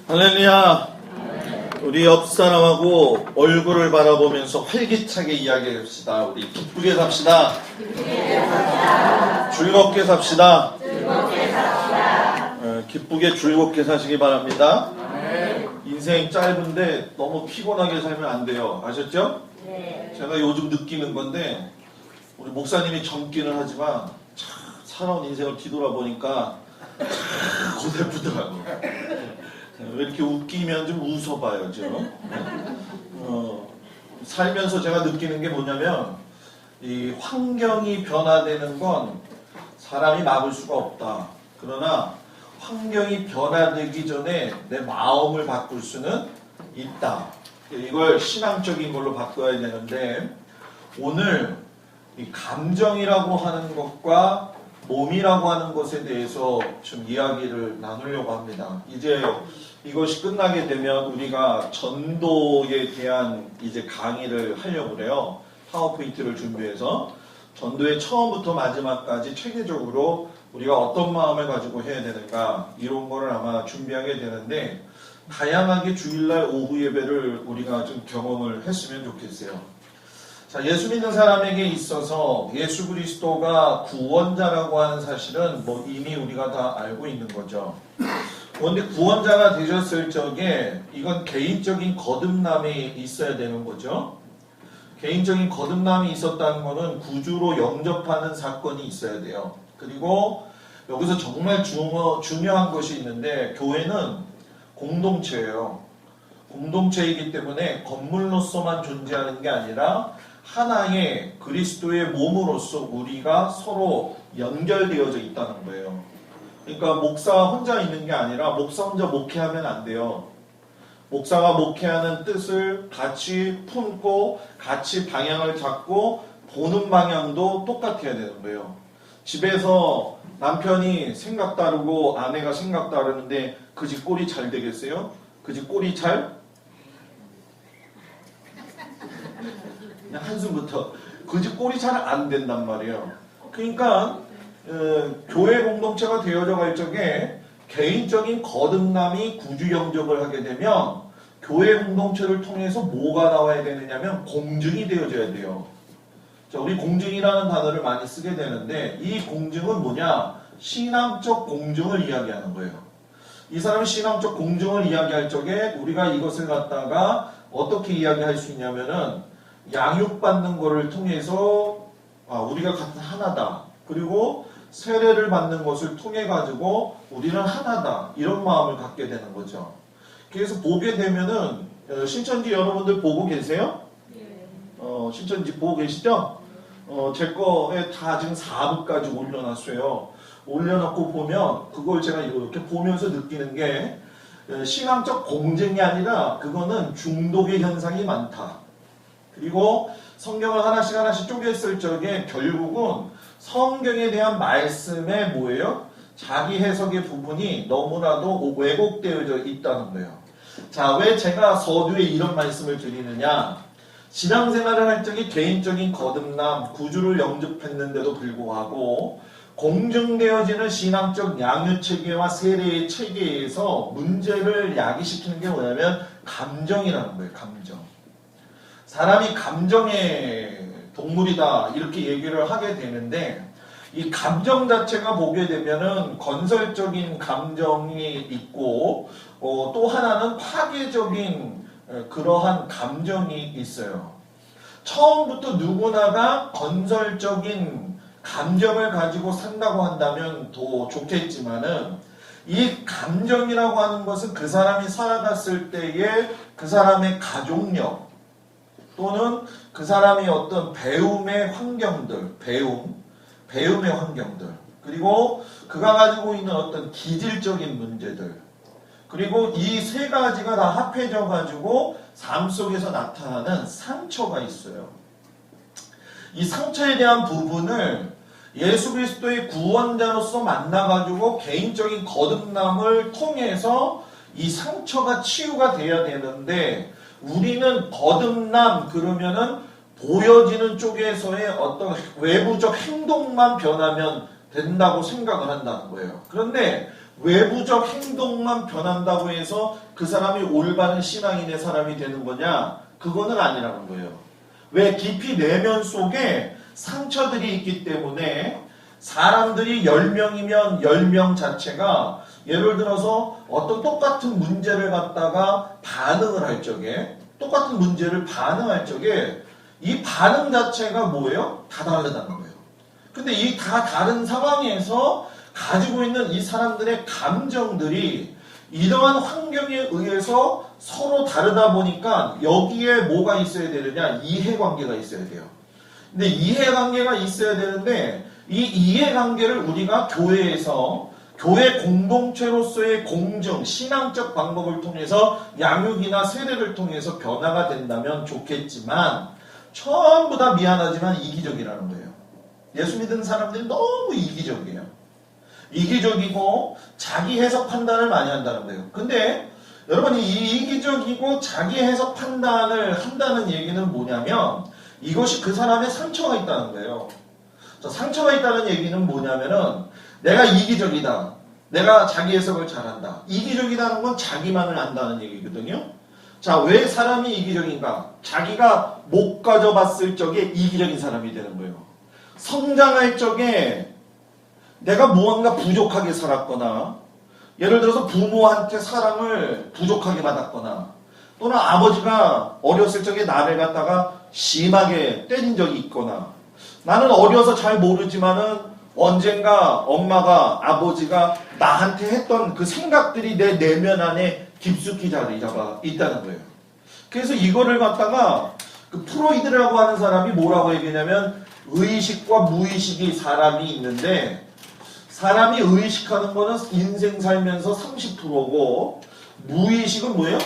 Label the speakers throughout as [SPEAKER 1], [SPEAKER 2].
[SPEAKER 1] 할렐루야. 우리 옆 사람하고 얼굴을 바라보면서 활기차게 이야기합시다. 우리 기쁘게 삽시다. 즐겁게 삽시다. 기쁘게 즐겁게 사시기 바랍니다. 인생 짧은데 너무 피곤하게 살면 안 돼요. 아셨죠? 제가 요즘 느끼는 건데 우리 목사님이 젊기는 하지만 참 살아온 인생을 뒤돌아보니까 참 고달프더라고요. 왜 이렇게 웃기면 좀 웃어봐요, 좀. 살면서 제가 느끼는 게 뭐냐면, 이 환경이 변화되는 건 사람이 막을 수가 없다. 그러나 환경이 변화되기 전에 내 마음을 바꿀 수는 있다. 이걸 신앙적인 걸로 바꿔야 되는데, 오늘 이 감정이라고 하는 것과 몸이라고 하는 것에 대해서 좀 이야기를 나누려고 합니다. 이제 이것이 끝나게 되면 우리가 전도에 대한 이제 강의를 하려고 그래요. 파워포인트를 준비해서 전도의 처음부터 마지막까지 체계적으로 우리가 어떤 마음을 가지고 해야 되는가 이런 거를 아마 준비하게 되는데 다양하게 주일날 오후 예배를 우리가 좀 경험을 했으면 좋겠어요. 자, 예수 믿는 사람에게 있어서 예수 그리스도가 구원자라고 하는 사실은 뭐 이미 우리가 다 알고 있는 거죠. 그런데 구원자가 되셨을 적에 이건 개인적인 거듭남이 있어야 되는 거죠. 개인적인 거듭남이 있었다는 것은 구주로 영접하는 사건이 있어야 돼요. 그리고 여기서 정말 중요한 것이 있는데 교회는 공동체예요. 공동체이기 때문에 건물로서만 존재하는 게 아니라 하나의 그리스도의 몸으로서 우리가 서로 연결되어져 있다는 거예요. 그러니까 목사 혼자 있는 게 아니라 목사 혼자 목회하면 안 돼요. 목사가 목회하는 뜻을 같이 품고 같이 방향을 잡고 보는 방향도 똑같아야 되는 거예요. 집에서 남편이 생각 다르고 아내가 생각 다르는데 그 집 꼴이 잘 되겠어요? 그 집 꼴이 잘? 그냥 한숨부터 그 집 꼴이 잘 안 된단 말이에요. 그러니까 교회 공동체가 되어져 갈 적에 개인적인 거듭남이 구주 영접을 하게 되면 교회 공동체를 통해서 뭐가 나와야 되느냐면 공증이 되어져야 돼요. 자, 우리 공증이라는 단어를 많이 쓰게 되는데 이 공증은 뭐냐? 신앙적 공증을 이야기하는 거예요. 이 사람이 신앙적 공증을 이야기할 적에 우리가 이것을 갖다가 어떻게 이야기할 수 있냐면은 양육받는 것을 통해서 우리가 같은 하나다. 그리고 세례를 받는 것을 통해 가지고 우리는 하나다. 이런 마음을 갖게 되는 거죠. 그래서 보게 되면은 신천지 여러분들 보고 계세요? 신천지 보고 계시죠? 제 거에 다 지금 4부까지 올려놨어요. 올려놓고 보면 그걸 제가 이렇게 보면서 느끼는 게 신앙적 공증이 아니라 그거는 중독의 현상이 많다. 그리고 성경을 하나씩 하나씩 쪼갰을 적에 결국은 성경에 대한 말씀에 뭐예요? 자기 해석의 부분이 너무나도 왜곡되어져 있다는 거예요. 자, 왜 제가 서두에 이런 말씀을 드리느냐? 신앙생활을 할 적에 개인적인 거듭남, 구주를 영접했는데도 불구하고 공증되어지는 신앙적 양육체계와 세례의 체계에서 문제를 야기시키는 게 뭐냐면 감정이라는 거예요. 감정. 사람이 감정의 동물이다 이렇게 얘기를 하게 되는데 이 감정 자체가 보게 되면은 건설적인 감정이 있고 또 하나는 파괴적인 그러한 감정이 있어요. 처음부터 누구나가 건설적인 감정을 가지고 산다고 한다면 더 좋겠지만은 이 감정이라고 하는 것은 그 사람이 살아갔을 때의 그 사람의 가족력 또는 그 사람이 어떤 배움의 환경들, 배움의 환경들, 그리고 그가 가지고 있는 어떤 기질적인 문제들, 그리고 이 세 가지가 다 합해져 가지고 삶 속에서 나타나는 상처가 있어요. 이 상처에 대한 부분을 예수 그리스도의 구원자로서 만나가지고 개인적인 거듭남을 통해서 이 상처가 치유가 돼야 되는데 우리는 거듭남 그러면은 보여지는 쪽에서의 어떤 외부적 행동만 변하면 된다고 생각을 한다는 거예요. 그런데 외부적 행동만 변한다고 해서 그 사람이 올바른 신앙인의 사람이 되는 거냐? 그거는 아니라는 거예요. 왜? 깊이 내면 속에 상처들이 있기 때문에 사람들이 10명이면 10명 자체가 예를 들어서 어떤 똑같은 문제를 갖다가 반응을 할 적에 똑같은 문제를 반응할 적에 이 반응 자체가 뭐예요? 다 다르다는 거예요. 근데 이 다 다른 상황에서 가지고 있는 이 사람들의 감정들이 이러한 환경에 의해서 서로 다르다 보니까 여기에 뭐가 있어야 되느냐? 이해관계가 있어야 돼요. 근데 이해관계가 있어야 되는데 이 이해관계를 우리가 교회에서 교회 공동체로서의 공정, 신앙적 방법을 통해서 양육이나 세례를 통해서 변화가 된다면 좋겠지만 전부 다 미안하지만 이기적이라는 거예요. 예수 믿는 사람들이 너무 이기적이에요. 이기적이고 자기 해석 판단을 많이 한다는 거예요. 근데 여러분 이 이기적이고 자기 해석 판단을 한다는 얘기는 뭐냐면 이것이 그 사람의 상처가 있다는 거예요. 상처가 있다는 얘기는 뭐냐면은 내가 이기적이다. 내가 자기 해석을 잘한다. 이기적이라는 건 자기만을 안다는 얘기거든요. 자, 왜 사람이 이기적인가? 자기가 못 가져봤을 적에 이기적인 사람이 되는 거예요. 성장할 적에 내가 무언가 부족하게 살았거나 예를 들어서 부모한테 사랑을 부족하게 받았거나 또는 아버지가 어렸을 적에 나를 갖다가 심하게 때린 적이 있거나 나는 어려서 잘 모르지만은 언젠가 엄마가 아버지가 나한테 했던 그 생각들이 내 내면 안에 깊숙이 자리 잡아 있다는 거예요. 그래서 이거를 갖다가 그 프로이드라고 하는 사람이 뭐라고 얘기냐면 의식과 무의식이 사람이 있는데 사람이 의식하는 거는 인생 살면서 30%고 무의식은 뭐예요?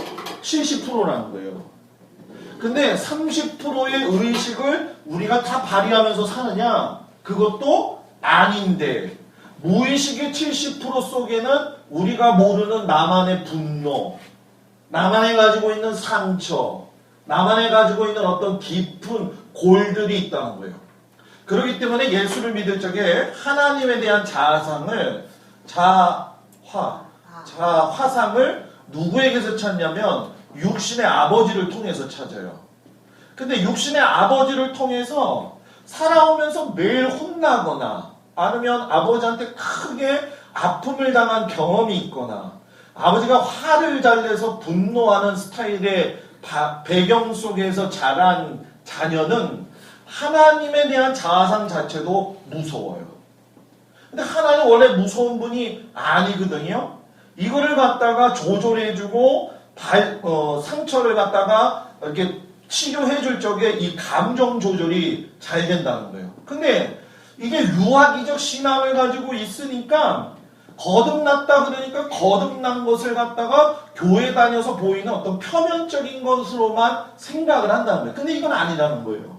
[SPEAKER 1] 70%라는 거예요. 근데 30%의 의식을 우리가 다 발휘하면서 사느냐? 그것도 아닌데 무의식의 70% 속에는 우리가 모르는 나만의 분노, 나만이 가지고 있는 상처, 나만이 가지고 있는 어떤 깊은 골들이 있다는 거예요. 그렇기 때문에 예수를 믿을 적에 하나님에 대한 화상을 누구에게서 찾냐면 육신의 아버지를 통해서 찾아요. 근데 육신의 아버지를 통해서 살아오면서 매일 혼나거나 아니면 아버지한테 크게 아픔을 당한 경험이 있거나 아버지가 화를 잘 내서 분노하는 스타일의 배경 속에서 자란 자녀는 하나님에 대한 자아상 자체도 무서워요. 근데 하나님 원래 무서운 분이 아니거든요. 이거를 갖다가 조절해주고 상처를 갖다가 이렇게 치료해줄 적에 이 감정 조절이 잘 된다는 거예요. 근데 이게 유아기적 신앙을 가지고 있으니까 거듭났다 그러니까 거듭난 것을 갖다가 교회 다녀서 보이는 어떤 표면적인 것으로만 생각을 한다는 거예요. 근데 이건 아니라는 거예요.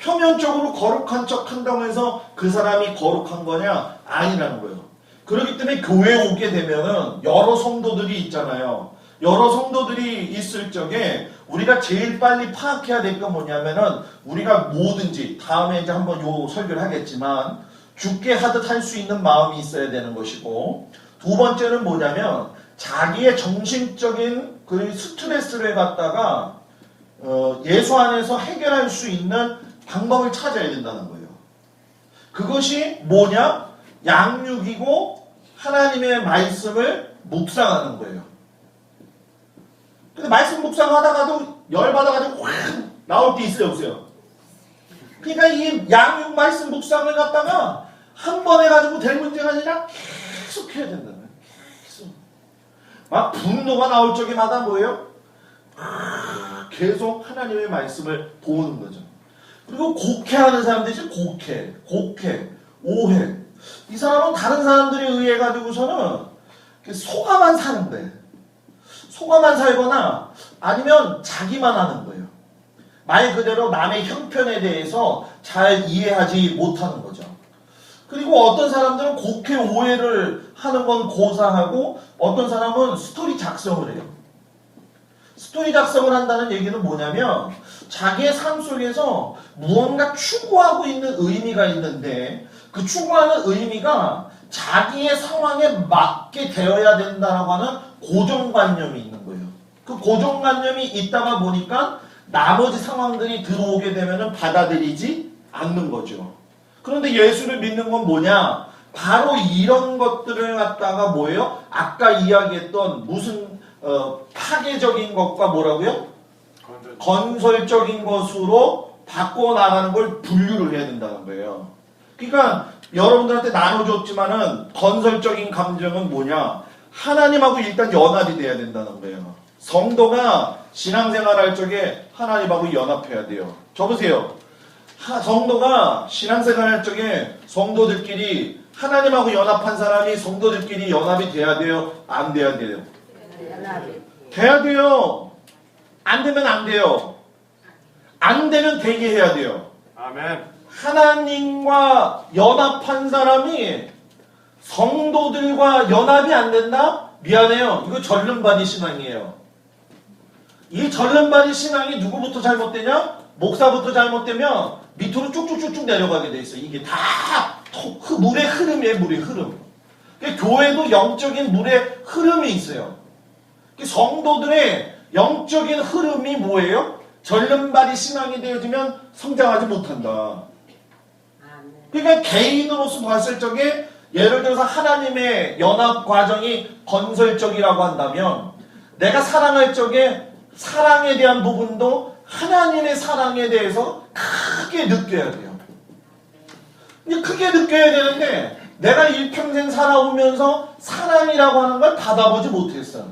[SPEAKER 1] 표면적으로 거룩한 척 한다고 해서 그 사람이 거룩한 거냐? 아니라는 거예요. 그렇기 때문에 교회에 오게 되면은 여러 성도들이 있잖아요. 여러 성도들이 있을 적에 우리가 제일 빨리 파악해야 될 건 뭐냐면은 우리가 뭐든지 다음에 이제 한번 요 설교를 하겠지만 죽게 하듯 할 수 있는 마음이 있어야 되는 것이고 두 번째는 뭐냐면 자기의 정신적인 그 스트레스를 갖다가 예수 안에서 해결할 수 있는 방법을 찾아야 된다는 거예요. 그것이 뭐냐? 양육이고 하나님의 말씀을 묵상하는 거예요. 근데 말씀 묵상하다가도 열받아가지고 확 나올 때 있어요, 없어요? 그러니까 이 양육 말씀 묵상을 갖다가 한 번 해가지고 될 문제가 아니라 계속 해야 된다는 거예요. 계속. 막 분노가 나올 적에마다 뭐예요? 계속 하나님의 말씀을 보는 거죠. 그리고 곡해하는 사람들이 곡해, 오해. 이 사람은 다른 사람들에 의해 가지고서는 속아만 사는 거예요. 속아만 살거나 아니면 자기만 하는 거예요. 말 그대로 남의 형편에 대해서 잘 이해하지 못하는 거죠. 그리고 어떤 사람들은 곡해 오해를 하는 건 고사하고 어떤 사람은 스토리 작성을 해요. 스토리 작성을 한다는 얘기는 뭐냐면 자기의 삶 속에서 무언가 추구하고 있는 의미가 있는데 그 추구하는 의미가 자기의 상황에 맞게 되어야 된다라고 하는 고정관념이 있는 거예요. 그 고정관념이 있다가 보니까 나머지 상황들이 들어오게 되면은 받아들이지 않는 거죠. 그런데 예수를 믿는 건 뭐냐? 바로 이런 것들을 갖다가 뭐예요? 아까 이야기했던 무슨 파괴적인 것과 뭐라고요? 건설적인 것으로 바꿔나가는 걸 분류를 해야 된다는 거예요. 그러니까 여러분들한테 나눠줬지만은 건설적인 감정은 뭐냐? 하나님하고 일단 연합이 돼야 된다는 거예요. 성도가 신앙생활 할 적에 하나님하고 연합해야 돼요. 저보세요. 성도가 신앙생활 할 적에 성도들끼리 하나님하고 연합한 사람이 성도들끼리 연합이 돼야 돼요? 안 돼야 돼요? 돼야 돼요. 안 되면 안 돼요. 안 되면 되게 해야 돼요.
[SPEAKER 2] 아멘.
[SPEAKER 1] 하나님과 연합한 사람이 성도들과 연합이 안 된다? 미안해요. 이거 절름발이 신앙이에요. 이 절름발이 신앙이 누구부터 잘못되냐? 목사부터 잘못되면 밑으로 쭉쭉쭉쭉 내려가게 돼 있어요. 이게 다 물의 흐름이에요. 물의 흐름. 교회도 영적인 물의 흐름이 있어요. 성도들의 영적인 흐름이 뭐예요? 절름발이 신앙이 되어지면 성장하지 못한다. 그러니까 개인으로서 봤을 적에 예를 들어서 하나님의 연합 과정이 건설적이라고 한다면 내가 사랑할 적에 사랑에 대한 부분도 하나님의 사랑에 대해서 크게 느껴야 돼요. 크게 느껴야 되는데 내가 일평생 살아오면서 사랑이라고 하는 걸 받아보지 못했어.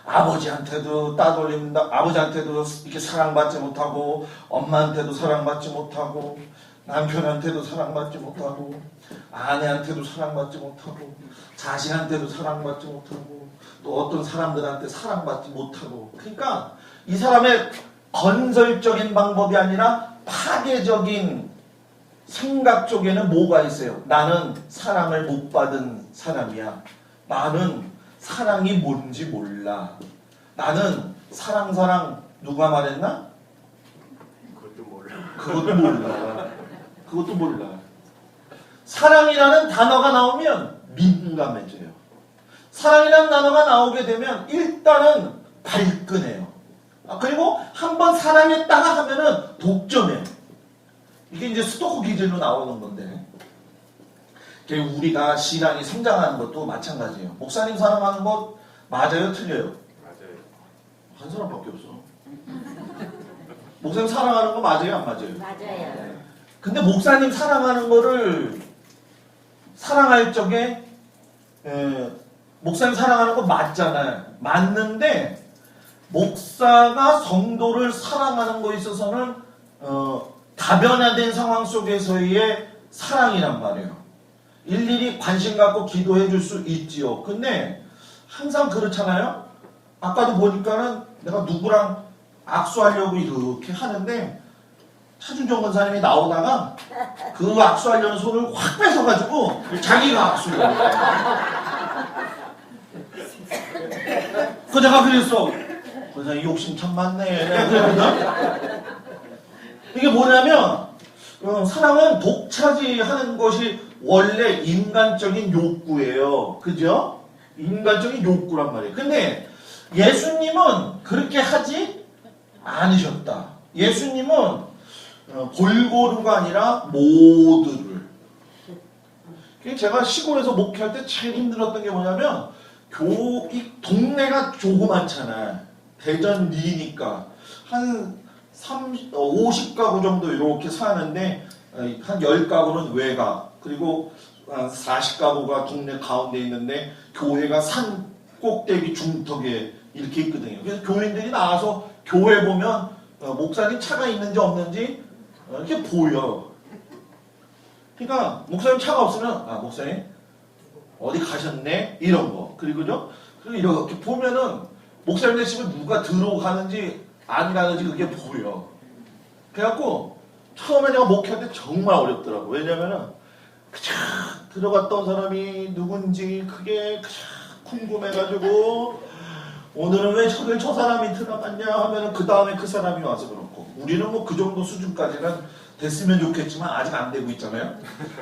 [SPEAKER 1] 아버지한테도 따돌린다. 아버지한테도 이렇게 사랑받지 못하고 엄마한테도 사랑받지 못하고 남편한테도 사랑받지 못하고 아내한테도 사랑받지 못하고 자식한테도 사랑받지 못하고 또 어떤 사람들한테 사랑받지 못하고 그러니까 이 사람의 건설적인 방법이 아니라 파괴적인 생각 쪽에는 뭐가 있어요? 나는 사랑을 못 받은 사람이야. 나는 사랑이 뭔지 몰라. 나는 사랑 누가 말했나? 그것도 몰라. 그것도 몰라. 사랑이라는 단어가 나오면 민감해져요. 사랑이라는 단어가 나오게 되면 일단은 발끈해요. 그리고 한번 사랑했다가 하면은 독점해요. 이게 이제 스토커 기질로 나오는 건데 우리가 신앙이 성장하는 것도 마찬가지예요. 목사님 사랑하는 것 맞아요? 틀려요?
[SPEAKER 2] 맞아요.
[SPEAKER 1] 한 사람밖에 없어. 목사님 사랑하는 거 맞아요? 안 맞아요?
[SPEAKER 3] 맞아요.
[SPEAKER 1] 근데 목사님 사랑하는 거를 사랑할 적에 목사님 사랑하는 거 맞잖아요. 맞는데 목사가 성도를 사랑하는 거에 있어서는 다변화된 상황 속에서의 사랑이란 말이에요. 일일이 관심 갖고 기도해 줄 수 있지요. 근데 항상 그렇잖아요. 아까도 보니까는 내가 누구랑 악수하려고 이렇게 하는데 차준정 권사님이 나오다가 그 악수하려는 손을 확 뺏어가지고 자기가 악수를 해요. 그 내가 그랬어. 권사님 욕심 참 많네. 내가 그랬거든. 이게 뭐냐면 사랑은 독차지하는 것이 원래 인간적인 욕구예요. 그죠? 인간적인 욕구란 말이에요. 근데 예수님은 그렇게 하지 않으셨다. 예수님은 골고루가 아니라 모두를. 제가 시골에서 목회할 때 제일 힘들었던 게 뭐냐면 이 동네가 조그맣잖아. 대전 리니까 한 50가구 정도 이렇게 사는데 한 10가구는 외곽 그리고 한 40가구가 동네 가운데 있는데 교회가 산 꼭대기 중턱에 이렇게 있거든요. 그래서 교인들이 나와서 교회 보면 목사님 차가 있는지 없는지 이렇게 보여. 그러니까 목사님 차가 없으면 목사님 어디 가셨네 이런 거. 그리고 이렇게 보면은 목사님네 집에 누가 들어가는지 안 가는지 그게 보여. 그래갖고 처음에 내가 목회할 때 정말 어렵더라고. 왜냐면은 들어갔던 사람이 누군지 그게 궁금해가지고 오늘은 왜 저 사람이 들어갔냐 하면은 그 다음에 그 사람이 와서 그렇고 우리는 뭐 그 정도 수준까지는 됐으면 좋겠지만 아직 안 되고 있잖아요.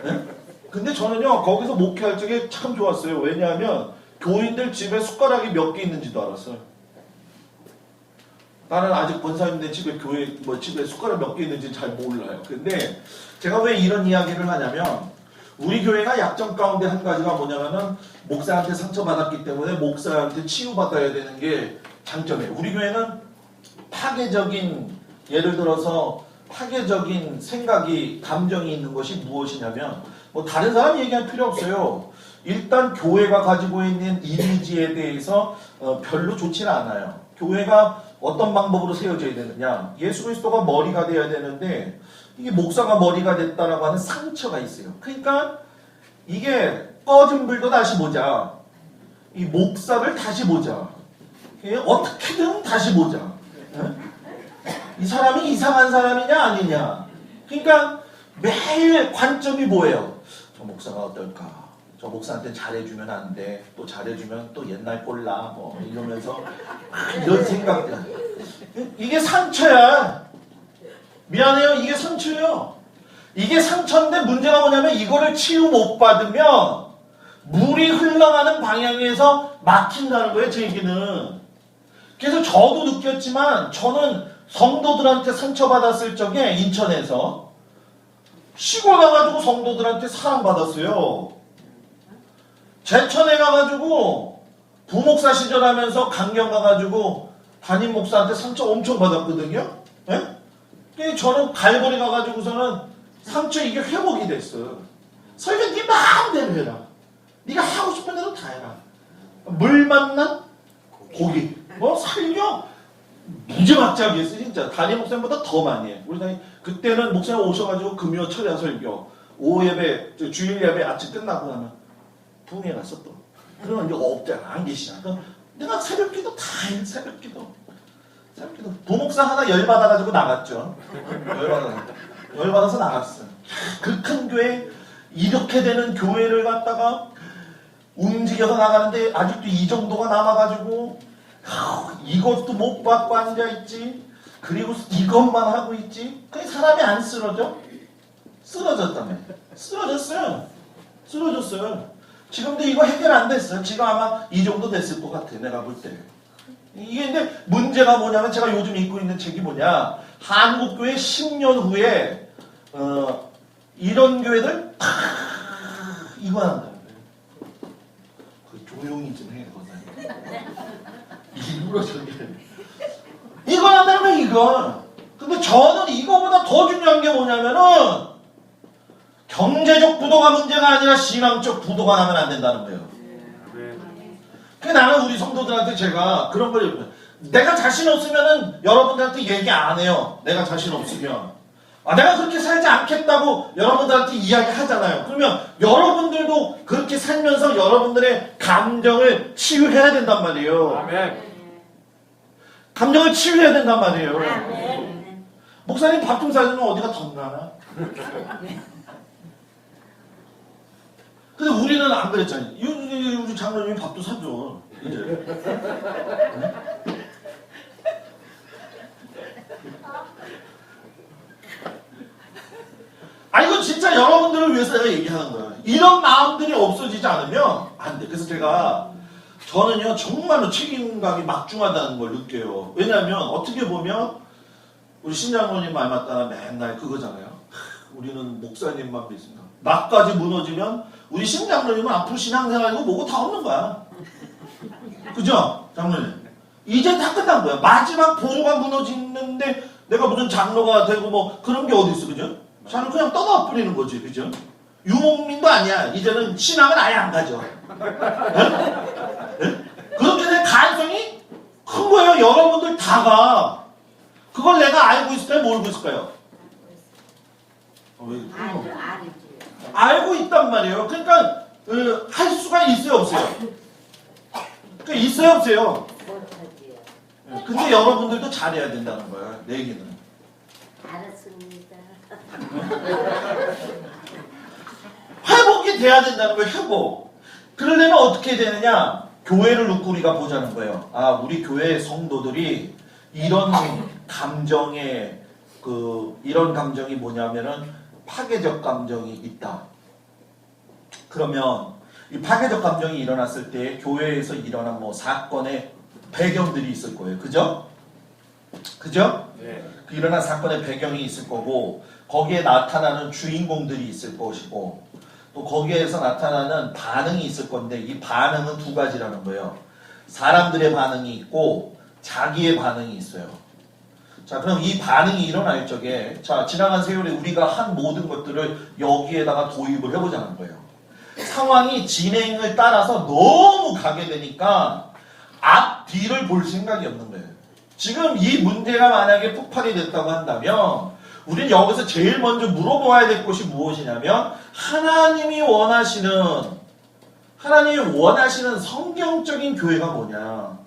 [SPEAKER 1] 네? 근데 저는요 거기서 목회할 적에 참 좋았어요. 왜냐하면 교인들 집에 숟가락이 몇 개 있는지도 알았어요. 나는 아직 권사님네 집에 교회 집에 숟가락 몇 개 있는지 잘 몰라요. 근데 제가 왜 이런 이야기를 하냐면 우리 교회가 약점 가운데 한 가지가 뭐냐면은 목사한테 상처받았기 때문에 목사한테 치유받아야 되는 게 장점이에요. 우리 교회는 파괴적인 예를 들어서 파괴적인 생각이 감정이 있는 것이 무엇이냐면 뭐 다른 사람 얘기할 필요 없어요. 일단 교회가 가지고 있는 이미지에 대해서 별로 좋지는 않아요. 교회가 어떤 방법으로 세워져야 되느냐. 예수 그리스도가 머리가 돼야 되는데 이게 목사가 머리가 됐다라고 하는 상처가 있어요. 그러니까 이게 꺼진 불도 다시 보자. 이 목사를 다시 보자. 어떻게든 다시 보자. 이 사람이 이상한 사람이냐 아니냐. 그러니까 매일 관점이 뭐예요? 저 목사가 어떨까? 저 목사한테 잘해주면 안 돼. 또 잘해주면 또 옛날 꼴라. 뭐 이러면서 이런 생각들. 이게 상처야. 미안해요. 이게 상처예요. 이게 상처인데 문제가 뭐냐면 이거를 치유 못 받으면 물이 흘러가는 방향에서 막힌다는 거예요. 제 얘기는. 그래서 저도 느꼈지만 저는 성도들한테 상처받았을 적에 인천에서 시골 가가지고 성도들한테 사랑받았어요. 제천에 가가지고 부목사 시절 하면서 강경 가가지고 담임 목사한테 상처 엄청 받았거든요. 예? 저는 갈고리 가가지고서는 상처 이게 회복이 됐어. 설교 네 마음대로 해라. 네가 하고 싶은 대로 다 해라. 물 만난 고기. 설교 무지막지하게 했어 진짜. 담임 목사님보다 더 많이 해. 우리 담임 그때는 목사님 오셔가지고 금요 철야 설교, 오후 예배, 주일 예배 아침 끝나고 나면 부흥회 갔어 또. 그러면 이제 없잖아. 안 계시잖아. 그럼 내가 새벽기도 다 해. 새벽기도. 부목사 하나 열받아가지고 나갔죠. 열받아서 나갔어. 그 큰 교회 이렇게 되는 교회를 갖다가 움직여서 나가는데 아직도 이 정도가 남아가지고 이것도 못 받고 앉아있지. 그리고 이것만 하고 있지. 그 사람이 안 쓰러져? 쓰러졌다며. 쓰러졌어요. 지금도 이거 해결 안 됐어요. 지금 아마 이 정도 됐을 것 같아. 내가 볼 때. 이게 근데 문제가 뭐냐면 제가 요즘 읽고 있는 책이 뭐냐. 한국교회 10년 후에 이런 교회들 이거 한다는 거예요. 조용히 좀 해. 일부러 저기 이거 한다는 거야 이거. 근데 저는 이거보다 더 중요한 게 뭐냐면은 경제적 부도가 문제가 아니라 신앙적 부도가 나면 안 된다는 거예요. 그 나는 우리 성도들한테 제가 그런 걸 내가 자신 없으면은 여러분들한테 얘기 안 해요. 내가 자신 없으면 내가 그렇게 살지 않겠다고 여러분들한테 이야기 하잖아요. 그러면 여러분들도 그렇게 살면서 여러분들의 감정을 치유해야 된단 말이에요.
[SPEAKER 2] 아멘.
[SPEAKER 1] 감정을 치유해야 된단 말이에요. 아멘. 목사님 밥 좀 사주면 어디가 덧나나? 근데 우리는 안 그랬잖아요. 우리 장로님이 밥도 사줘. 이제. 네? 이건 진짜 여러분들을 위해서 내가 얘기하는 거야. 이런 마음들이 없어지지 않으면 안 돼. 그래서 저는요 정말로 책임감이 막중하다는 걸 느껴요. 왜냐하면 어떻게 보면 우리 신장로님 말 맞다나 맨날 그거잖아요. 우리는 목사님만 믿습니다. 나까지 무너지면 우리 신장로님은 앞으로 신앙생활이고 뭐고 다 없는 거야. 그죠? 장로님. 이제 다 끝난 거야. 마지막 보조가 무너지는데 내가 무슨 장로가 되고 뭐 그런 게 어디 있어. 그죠? 저는 그냥 떠나 버리는 거지. 그죠? 유목민도 아니야. 이제는 신앙은 아예 안 가죠. 그렇게 될 가능성이 큰 거예요. 여러분들 다가. 그걸 내가 알고 있을까요? 모르고 있을까요? 알고 있단 말이에요. 그러니까 할 수가 있어요, 없어요? 그러니까 있어요, 없어요? 근데 여러분들도 잘해야 된다는 거예요. 내 얘기는.
[SPEAKER 3] 알았습니다.
[SPEAKER 1] 회복이 돼야 된다는 거예요. 회복. 그러려면 어떻게 되느냐? 교회를 놓고 우리가 보자는 거예요. 우리 교회 성도들이 이런 감정이 뭐냐면은 파괴적 감정이 있다. 그러면 이 파괴적 감정이 일어났을 때 교회에서 일어난 뭐 사건의 배경들이 있을 거예요. 그죠? 그죠?
[SPEAKER 2] 네.
[SPEAKER 1] 그 일어난 사건의 배경이 있을 거고 거기에 나타나는 주인공들이 있을 것이고 또 거기에서 나타나는 반응이 있을 건데 이 반응은 두 가지라는 거예요. 사람들의 반응이 있고 자기의 반응이 있어요. 자, 그럼 이 반응이 일어날 적에 자, 지나간 세월에 우리가 한 모든 것들을 여기에다가 도입을 해보자는 거예요. 상황이 진행을 따라서 너무 가게 되니까 앞 뒤를 볼 생각이 없는 거예요. 지금 이 문제가 만약에 폭발이 됐다고 한다면 우리는 여기서 제일 먼저 물어봐야 될 것이 무엇이냐면 하나님이 원하시는 성경적인 교회가 뭐냐?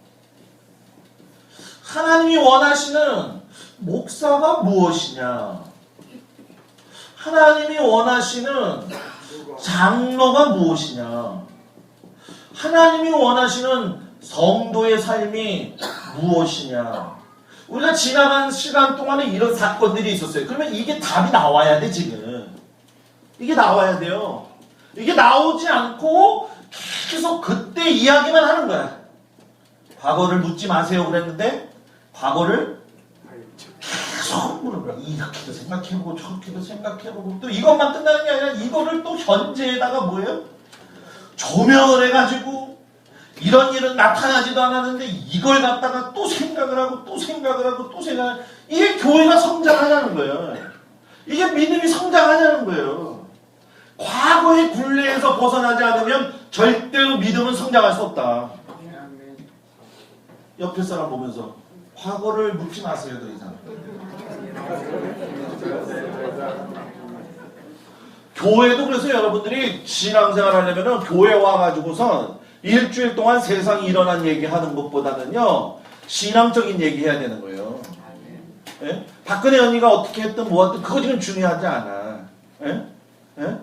[SPEAKER 1] 하나님이 원하시는 목사가 무엇이냐? 하나님이 원하시는 장로가 무엇이냐? 하나님이 원하시는 성도의 삶이 무엇이냐? 우리가 지나간 시간 동안에 이런 사건들이 있었어요. 그러면 이게 답이 나와야 돼, 지금. 이게 나와야 돼요. 이게 나오지 않고 계속 그때 이야기만 하는 거야. 과거를 묻지 마세요 그랬는데 과거를 계속 물어봐. 이렇게도 생각해보고 저렇게도 생각해보고 또 이것만 끝나는 게 아니라 이거를 또 현재에다가 뭐예요? 조명을 해가지고 이런 일은 나타나지도 않았는데 이걸 갖다가 또 생각을 하고 또 생각을 하고 또 생각을 하고 이게 교회가 성장하냐는 거예요. 이게 믿음이 성장하냐는 거예요. 과거의 굴레에서 벗어나지 않으면 절대로 믿음은 성장할 수 없다. 옆에 사람 보면서 과거를 묻지 마세요 더 이상. 교회도 그래서 여러분들이 신앙생활 하려면 교회 와가지고선 일주일 동안 세상에 일어난 얘기하는 것보다는요 신앙적인 얘기 해야 되는 거예요. 예? 박근혜 언니가 어떻게 했든 뭐했든 그거 지금 중요하지 않아. 예? 예?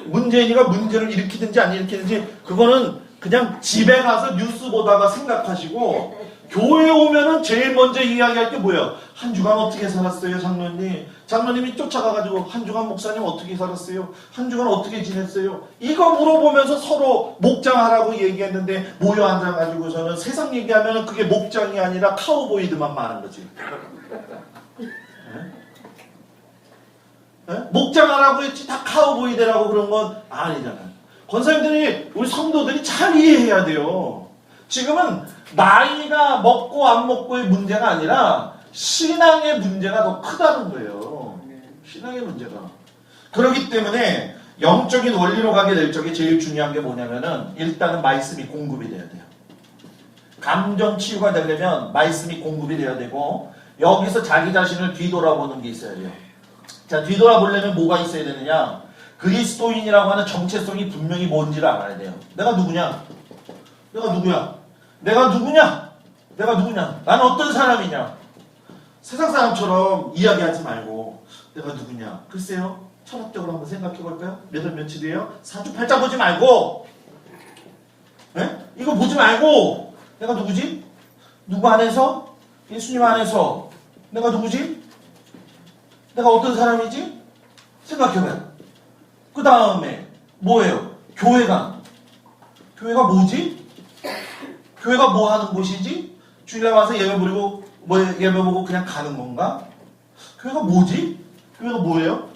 [SPEAKER 1] 문재인이가 문제를 일으키든지 안 일으키든지 그거는 그냥 집에 가서 뉴스 보다가 생각하시고 교회에 오면은 제일 먼저 이야기할 게 뭐예요? 한 주간 어떻게 살았어요 장로님? 장로님이 쫓아가가지고 한 주간 목사님 어떻게 살았어요? 한 주간 어떻게 지냈어요? 이거 물어보면서 서로 목장하라고 얘기했는데 모여 앉아가지고서는 세상 얘기하면은 그게 목장이 아니라 카우보이드만 많은 거지. 네? 목장하라고 했지 다 카우보이드라고 그런 건 아니잖아요. 권사님들이 우리 성도들이 잘 이해해야 돼요. 지금은 나이가 먹고 안 먹고의 문제가 아니라 신앙의 문제가 더 크다는 거예요. 신앙의 문제가. 그렇기 때문에 영적인 원리로 가게 될 적에 제일 중요한 게 뭐냐면은 일단은 말씀이 공급이 돼야 돼요. 감정 치유가 되려면 말씀이 공급이 돼야 되고 여기서 자기 자신을 뒤돌아보는 게 있어야 돼요. 자, 뒤돌아보려면 뭐가 있어야 되느냐? 그리스도인이라고 하는 정체성이 분명히 뭔지를 알아야 돼요. 내가 누구냐? 내가 누구야? 내가 누구냐? 내가 누구냐? 나는 어떤 사람이냐? 세상 사람처럼 이야기하지 말고 내가 누구냐? 글쎄요. 철학적으로 한번 생각해 볼까요? 몇 월 며칠이에요? 사주팔자 보지 말고 네? 이거 보지 말고 내가 누구지? 누구 안에서? 예수님 안에서 내가 누구지? 내가 어떤 사람이지? 생각해봐요. 그 다음에 뭐예요? 교회가 뭐지? 교회가 뭐 하는 곳이지? 주일날 와서 예배 부리고 뭐 예배 보고 그냥 가는 건가? 교회가 뭐지? 교회가 뭐예요?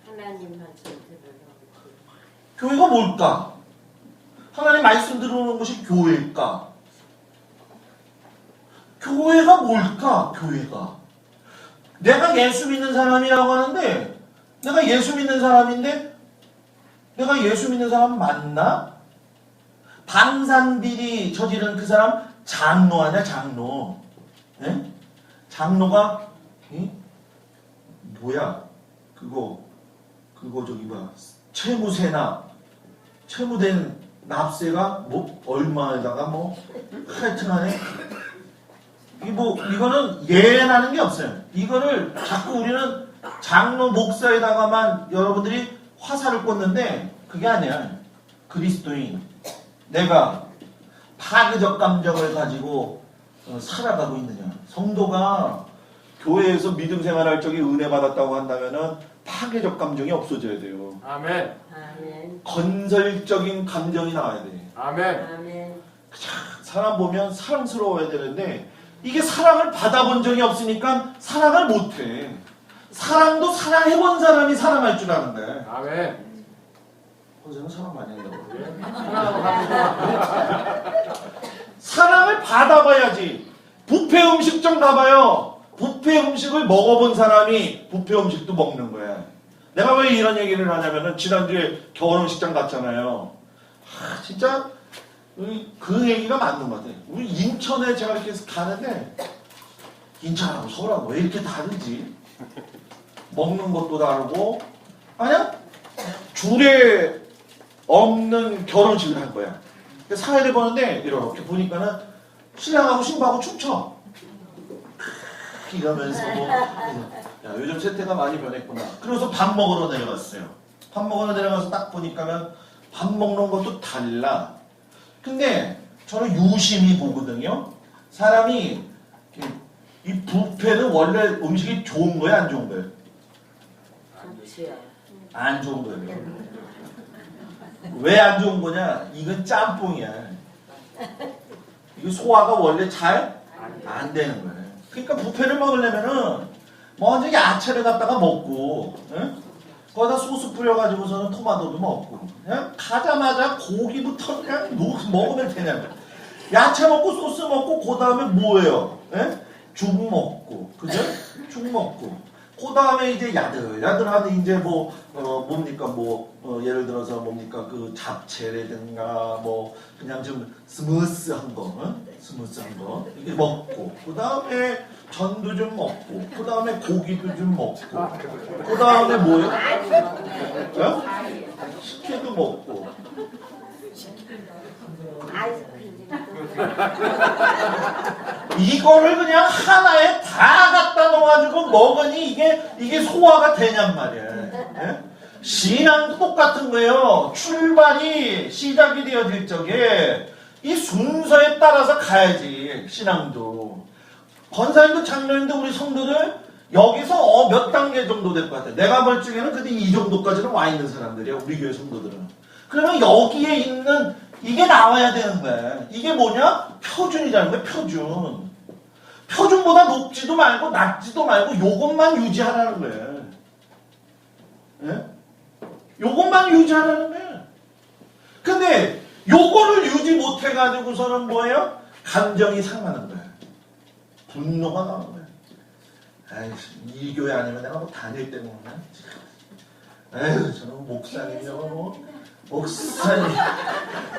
[SPEAKER 3] 하나님 말씀 들으러
[SPEAKER 1] 교회가 뭘까? 하나님 말씀 들어오는 것이 교회일까? 교회가 뭘까? 교회가 내가 예수 믿는 사람이라고 하는데 내가 예수 믿는 사람인데 내가 예수 믿는 사람 맞나? 방산비리 저지른 그 사람 장로 아니야 장로. 예? 장로가 뭐야 그거 저기 뭐야 채무세나 채무된 납세가 뭐 얼마에다가 뭐 하여튼간에 이거는 예라는 게 없어요. 이거를 자꾸 우리는 장로 목사에다가만 여러분들이 화살을 꽂는데 그게 아니야. 그리스도인 내가 파괴적 감정을 가지고 살아가고 있느냐. 성도가 교회에서 믿음 생활할 적에 은혜 받았다고 한다면은 파괴적 감정이 없어져야 돼요.
[SPEAKER 2] 아멘.
[SPEAKER 3] 아멘.
[SPEAKER 1] 건설적인 감정이 나와야 돼.
[SPEAKER 2] 아멘.
[SPEAKER 3] 아멘.
[SPEAKER 1] 사람 보면 사랑스러워야 되는데 이게 사랑을 받아본 적이 없으니까 사랑을 못해. 사랑도 사랑해본 사람이 사랑할 줄 아는데.
[SPEAKER 2] 아멘.
[SPEAKER 1] 선생님 사랑 많이 한다고.
[SPEAKER 2] 사랑하고 갑니다.
[SPEAKER 1] 사랑을 받아봐야지. 뷔페 음식점 가봐요. 뷔페 음식을 먹어본 사람이 뷔페 음식도 먹는 거야. 내가 왜 이런 얘기를 하냐면은 지난주에 결혼식장 갔잖아요. 진짜 그 얘기가 맞는 것 같아요. 우리 인천에 제가 이렇게 가는데 인천하고 서울하고 왜 이렇게 다르지? 먹는 것도 다르고 아니야? 줄에 없는 결혼식을 한 거야. 사회를 보는데 이렇게 보니까는 신랑하고 신부하고 춤춰. 이러면서 뭐 야, 요즘 세태가 많이 변했구나. 그래서 밥 먹으러 내려갔어요. 밥 먹으러 내려가서 딱 보니까는 밥 먹는 것도 달라. 근데 저는 유심히 보거든요. 사람이 이 뷔페는 원래 음식이 좋은 거야, 안 좋은 거야?
[SPEAKER 3] 좋지요.
[SPEAKER 1] 안 좋은 거예요. 왜 안 좋은 거냐? 이건 짬뽕이야. 이거 소화가 원래 잘 안 되는 거예요. 그러니까 뷔페를 먹으려면은 먼저 야채를 갖다가 먹고, 응? 거기다 소스 뿌려가지고서는 토마토도 먹고, 그냥 가자마자 고기부터 그냥 먹으면 되냐고. 야채 먹고 소스 먹고 그 다음에 뭐예요? 예? 죽 먹고, 그죠? 죽 먹고. 그 다음에 이제 야들야들하는 이제 뭐 뭡니까 예를 들어서 뭡니까 그 잡채라든가 뭐 그냥 좀 스무스한 거, 응? 스무스한 거 이게 먹고 그 다음에 전도 좀 먹고 그 다음에 고기도 좀 먹고 그 다음에 뭐예요? 어? 식혜도 먹고 이거를 그냥 하나에 다 갖다 놓아가지고 먹으니 이게 소화가 되냔 말이야. 예? 신앙도 똑같은 거예요. 출발이 시작이 되어질 적에 이 순서에 따라서 가야지. 신앙도 권사님도 장로님도 우리 성도들 여기서 몇 단계 정도 될 것 같아. 내가 볼 적에는 근데 이 정도까지는 와 있는 사람들이야. 우리 교회 성도들은. 그러면 여기에 있는 이게 나와야 되는 거야. 이게 뭐냐? 표준이라는 거야. 표준. 표준보다 높지도 말고 낮지도 말고 요것만 유지하라는 거야. 예? 요것만 유지하라는 거야. 근데 요거를 유지 못해가지고서는 뭐예요? 감정이 상하는 거야. 분노가 나오는 거야. 아이씨, 이 교회 아니면 내가 뭐 다닐 때는 에휴, 저는 목사님이요, 목사님,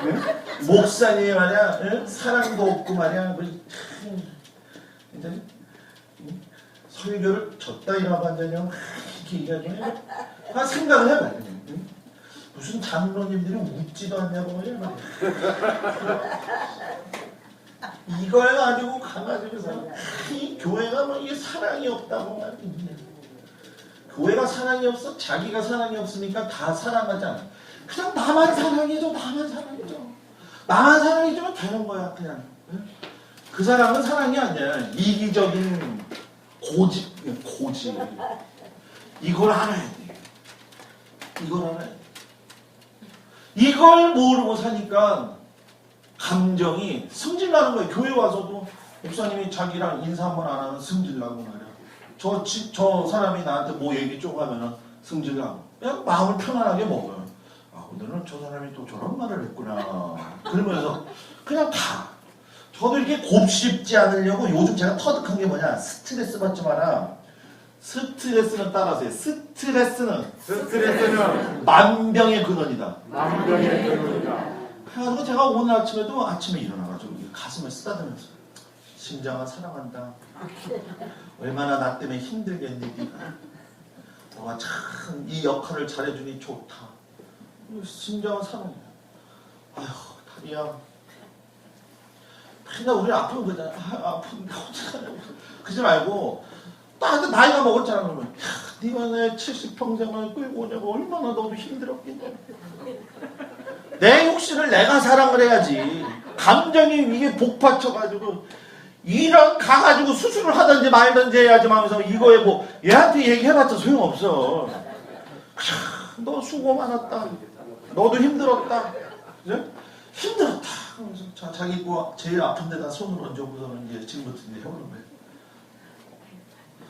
[SPEAKER 1] 네? 목사님 말이야, 네? 사랑도 없고 말이야, 이제 설교를 졌다 이라고 한다면 이렇게 얘기하면 생각을 해봐요. 응? 무슨 장로님들이 웃지도 않냐고 말이야. 이걸 가지고 가가지고서 이 교회가 뭐 이게 사랑이 없다고 말이야. 교회가 사랑이 없어? 자기가 사랑이 없으니까 다 사랑하지 않아. 그냥 나만 사랑해줘, 나만 사랑해줘. 나만 사랑해주면 되는 거야, 그냥. 그 사람은 사랑이 아니야. 이기적인 고집. 이걸 알아야 돼. 이걸 알아야 돼. 이걸 모르고 사니까 감정이 승질나는 거예요. 교회 와서도 목사님이 자기랑 인사 한번 안 하면 승질나고 말이야. 저 사람이 나한테 뭐 얘기 좀 하면은 승질나고. 그냥 마음을 편안하게 먹어요. 오늘은 저 사람이 또 저런 말을 했구나. 그러면서 그냥 가. 저도 이렇게 곱씹지 않으려고 요즘 제가 터득한 게 뭐냐. 스트레스 받지 마라. 스트레스는 따라서요. 스트레스는 만병의 근원이다.
[SPEAKER 2] 만병의 근원이다.
[SPEAKER 1] 그래가지고 제가 오늘 아침에 일어나가지고 가슴을 쓰다듬으면서 심장아 사랑한다. 얼마나 나 때문에 힘들겠니 네가. 너가 참 이 역할을 잘해주니 좋다. 심장은 사랑해. 아휴, 다리야. 맨날 우리 아픈 거잖아. 아픈데 어떡하냐고. 그러지 말고, 나한테 나이가 먹었잖아. 그러면, 네가 내 70평생을 끌고 오냐고 얼마나 너도 힘들었겠냐. 내 욕심을 내가 사랑을 해야지. 감정이 이게 복받쳐가지고, 이런 가가지고 수술을 하든지 말든지 해야지 하면서 이거에 뭐 얘한테 얘기해봤자 소용없어. 너 수고 많았다. 너도 힘들었다. 그죠? 힘들었다. 그러면서 자기 뭐 제일 아픈 데다 손을 얹어보고서는 이제 지금부터 이제 해보는 거예요.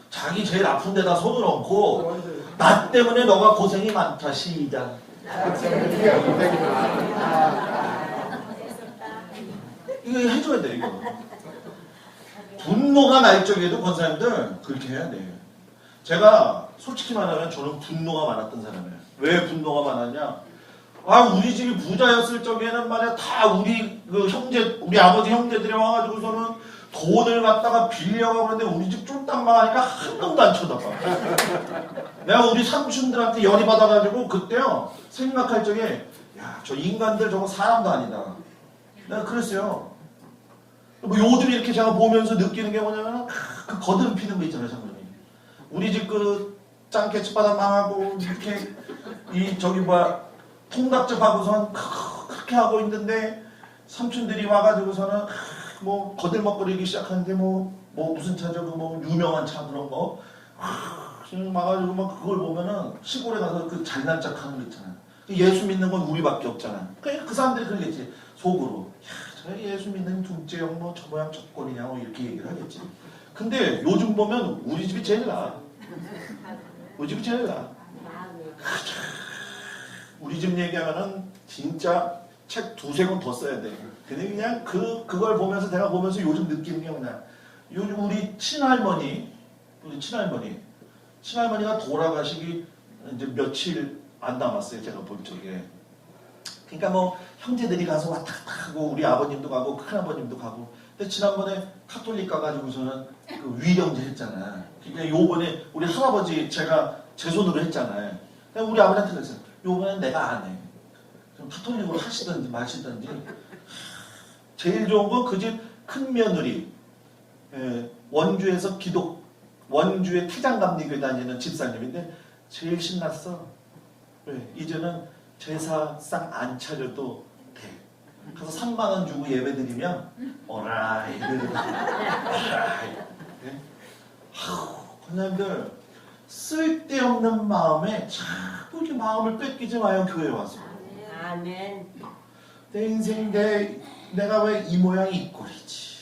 [SPEAKER 1] 자기 제일 아픈 데다 손을 얹고 나 때문에 너가 고생이 많다. 시작. 이거 해줘야 돼 이거. 분노가 날 적에도 권사님들 그렇게 해야 돼. 제가 솔직히 말하면 저는 분노가 많았던 사람이에요. 왜 분노가 많았냐? 아 우리 집이 부자였을 적에는 말이야 다 우리 그 형제 우리 아버지 형제들이 와가지고서는 돈을 갖다가 빌려가고 그러는데 우리 집 쫄딱 망하니까 한 놈도 안 쳐다봐. 내가 우리 삼촌들한테 열이 받아가지고 그때요 생각할 적에 야 저 인간들 저거 사람도 아니다. 내가 그랬어요. 뭐 요즘 이렇게 제가 보면서 느끼는 게 뭐냐면 그 거드름 피는 거 있잖아요, 장모님. 우리 집 그 짱깨집 바닥 망하고 이렇게 이 저기 뭐야 통닭집 하고선 그렇게 하고 있는데 삼촌들이 와가지고서는 뭐 거들먹거리기 시작하는데 뭐 무슨 차죠? 뭐 유명한 차 그런 거 와가지고 막 그걸 보면은 시골에 가서 그 잘난 척 하는 거 있잖아요. 예수 믿는 건 우리밖에 없잖아. 그 사람들이 그러겠지 속으로. 저 예수 믿는 둘째 형 뭐 저 모양 저 꼴이냐 뭐 이렇게 얘기를 하겠지. 근데 요즘 보면 우리 집이 제일 나아. 우리 집이 제일 나아. 우리 집 얘기하면은 진짜 책 두세 권 더 써야 돼. 근데 그냥 그걸 보면서 내가 보면서 요즘 느끼는 게 뭐냐. 요즘 우리 친할머니가 돌아가시기 이제 며칠 안 남았어요. 제가 볼 적에. 그러니까 뭐 형제들이 가서 왔다 갔다 하고 우리 아버님도 가고 큰아버님도 가고. 근데 지난번에 카톨릭 가가지고서는 그 위령제 했잖아. 그러니까 요번에 우리 할아버지 제가 제 손으로 했잖아요. 그러니까 우리 아버지한테 그랬어요. 요번엔 내가 안 해. 좀 카톨릭으로 하시든지 마시든지. 제일 좋은 건 그 집 큰며느리 원주에서 원주에 태장감리교회 다니는 집사님인데 제일 신났어. 왜? 이제는 제사상 안 차려도 돼. 그래서 3만 원 주고 예배드리면 어라이 네? 권사님들 쓸데없는 마음에 자꾸 이렇게 마음을 뺏기지 마요. 교회 와서.
[SPEAKER 3] 아멘.
[SPEAKER 1] 내 인생 내가 왜 이 모양이 이 꼴이지.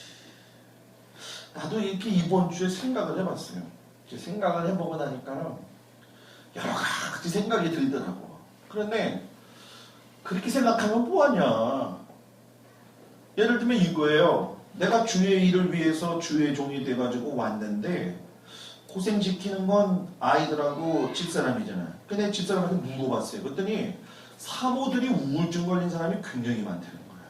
[SPEAKER 1] 나도 이렇게 이번 주에 생각을 해봤어요. 이렇게 생각을 해보고 나니까는 여러 가지 생각이 들더라고. 그런데 그렇게 생각하면 뭐하냐. 예를 들면 이거예요. 내가 주의 일을 위해서 주의 종이 돼가지고 왔는데 고생시키는 건 아이들하고 집사람이잖아요. 근데 집사람한테 물어봤어요. 그랬더니 사모들이 우울증 걸린 사람이 굉장히 많다는 거야.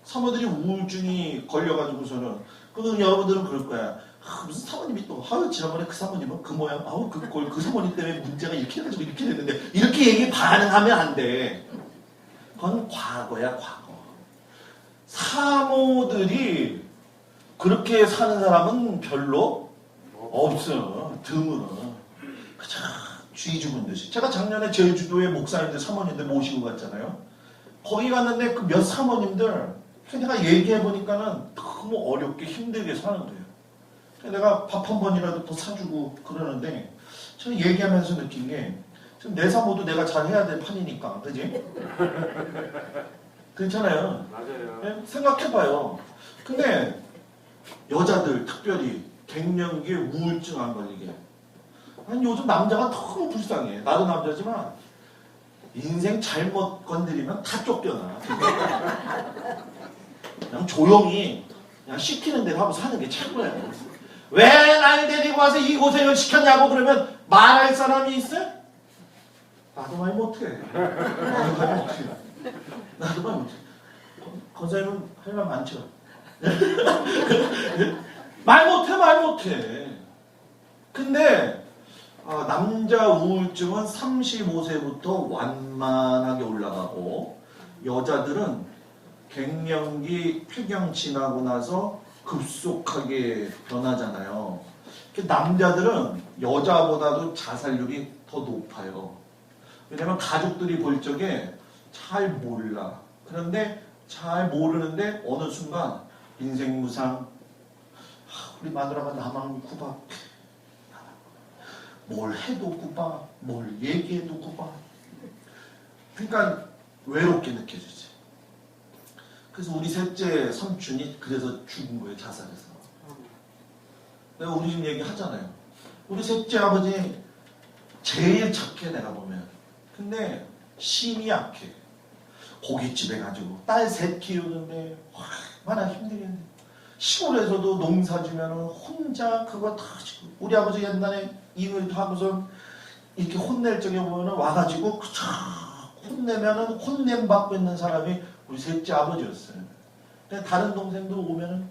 [SPEAKER 1] 사모들이 우울증이 걸려가지고서는 그건 여러분들은 그럴 거야. 무슨 사모님이 또 지난번에 그 사모님은 그 모양 그 사모님 때문에 문제가 이렇게 해가지고 이렇게 됐는데 이렇게 얘기 반응하면 안 돼. 그건 과거야 과거. 사모들이 그렇게 사는 사람은 별로 없어요. 드물어. 그저 쥐 죽은 듯이. 제가 작년에 제주도에 목사님들 사모님들 모시고 갔잖아요. 거기 갔는데 그 몇 사모님들 내가 얘기해보니까는 너무 어렵게 힘들게 사는 거예요. 내가 밥 한 번이라도 더 사주고 그러는데 저는 얘기하면서 느낀 게 지금 내 사모도 내가 잘 해야 될 판이니까 그지? 그렇잖아요.
[SPEAKER 2] 맞아요.
[SPEAKER 1] 네? 생각해봐요. 근데 여자들 특별히 갱년기에 우울증 안 걸리게. 아니 요즘 남자가 너무 불쌍해. 나도 남자지만 인생 잘못 건드리면 다 쫓겨나. 그냥 조용히 그냥 시키는 대로 하고 사는 게 최고야. 왜 날 데리고 와서 이 고생을 시켰냐고 그러면 말할 사람이 있어? 나도 말 못해. 나도 말 못해. 권사님은 할 말 많죠. 말 못해. 근데 남자 우울증은 35세부터 완만하게 올라가고 여자들은 갱년기 폐경 지나고 나서 급속하게 변하잖아요. 남자들은 여자보다도 자살률이 더 높아요. 왜냐면 가족들이 볼 적에 잘 몰라. 그런데 잘 모르는데 어느 순간 인생 무상. 우리 마누라가 나만 구박. 뭘 해도 구박, 뭘 얘기해도 구박. 그러니까 외롭게 느껴지지. 그래서 우리 셋째 삼촌이 그래서 죽은 거예요, 자살해서. 내가 우리 집 얘기 하잖아요. 우리 셋째 아버지 제일 착해, 내가 보면. 근데 심이 약해. 고깃집에 가지고 딸 셋 키우는데 얼마나 힘들겠네. 시골에서도 농사 지면 혼자 그거 다 지고. 우리 아버지 옛날에 일을 하고서 이렇게 혼낼 적에 보면 와가지고 혼내면은 혼냄 받고 있는 사람이 우리 셋째 아버지였어요. 근데 다른 동생도 오면은